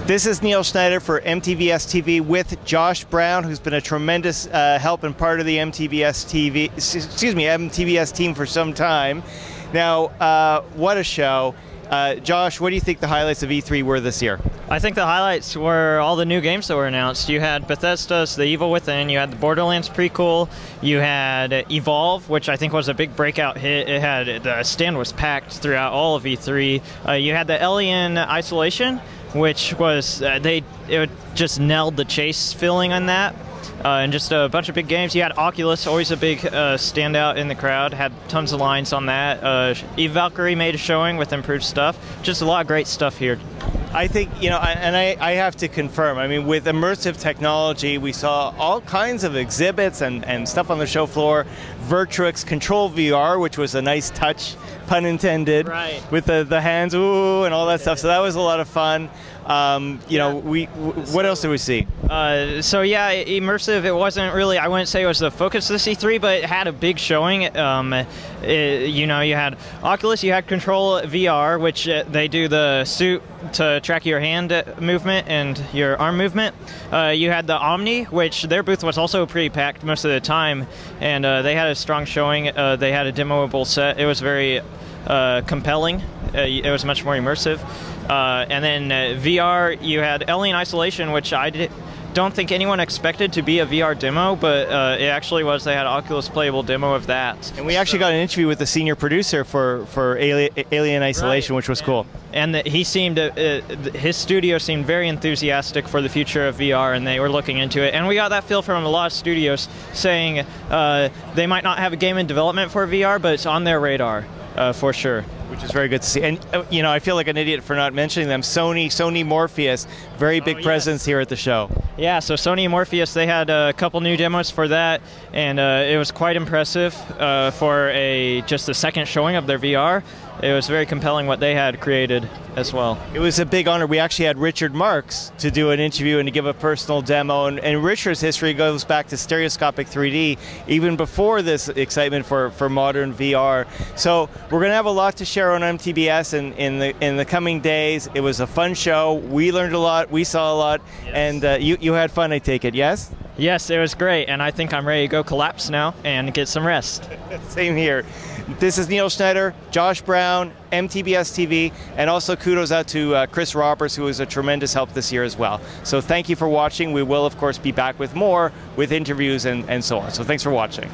This is Neil Schneider for MTBS-TV with Josh Brown, who's been a tremendous help and part of the MTBS team for some time. Now, what a show. Josh, what do you think the highlights of E3 were this year? I think the highlights were all the new games that were announced. You had Bethesda's The Evil Within, you had the Borderlands prequel, you had Evolve, which I think was a big breakout hit. It had, the stand was packed throughout all of E3. You had the Alien Isolation, which was, it just nailed the chase feeling on that. And just a bunch of big games. You had Oculus, always a big standout in the crowd, had tons of lines on that. Eve Valkyrie made a showing with improved stuff. Just a lot of great stuff here. I think, you know, I have to confirm, I mean, with immersive technology, we saw all kinds of exhibits and stuff on the show floor. Virtuix Control VR, which was a nice touch, pun intended, right, with the hands, ooh, and all that stuff. So that was a lot of fun. You know, what else did we see? So yeah, immersive, it wasn't really, I wouldn't say it was the focus of the C3, but it had a big showing. You know, you had Oculus, you had Control VR, which they do the suit to track your hand movement and your arm movement. You had the Omni, which their booth was also pretty packed most of the time, and they had a strong showing. They had a demoable set. It was very compelling. It was much more immersive. And then VR, you had Alien Isolation, which I don't think anyone expected to be a VR demo, but it actually was. They had Oculus playable demo of that. And we actually got an interview with the senior producer for Alien Isolation, right, which was cool. And he seemed, his studio seemed very enthusiastic for the future of VR, and they were looking into it. And we got that feel from a lot of studios saying they might not have a game in development for VR, but it's on their radar for sure. Which is very good to see. And, you know, I feel like an idiot for not mentioning them. Sony Morpheus, very big presence here at the show. Yeah, so Sony Morpheus, they had a couple new demos for that, and it was quite impressive for just a second showing of their VR. It was very compelling what they had created as well. It was a big honor. We actually had Richard Marks to do an interview and to give a personal demo, and Richard's history goes back to stereoscopic 3D, even before this excitement for modern VR. So we're going to have a lot to share on MTBS in the coming days. It was a fun show. We learned a lot. We saw a lot. Yes. And you had fun, I take it, yes? Yes, it was great, and I think I'm ready to go collapse now and get some rest. Same here. This is Neil Schneider, Josh Brown, MTBS-TV, and also kudos out to Chris Roberts, who was a tremendous help this year as well. So thank you for watching. We will, of course, be back with more, with interviews and so on. So thanks for watching.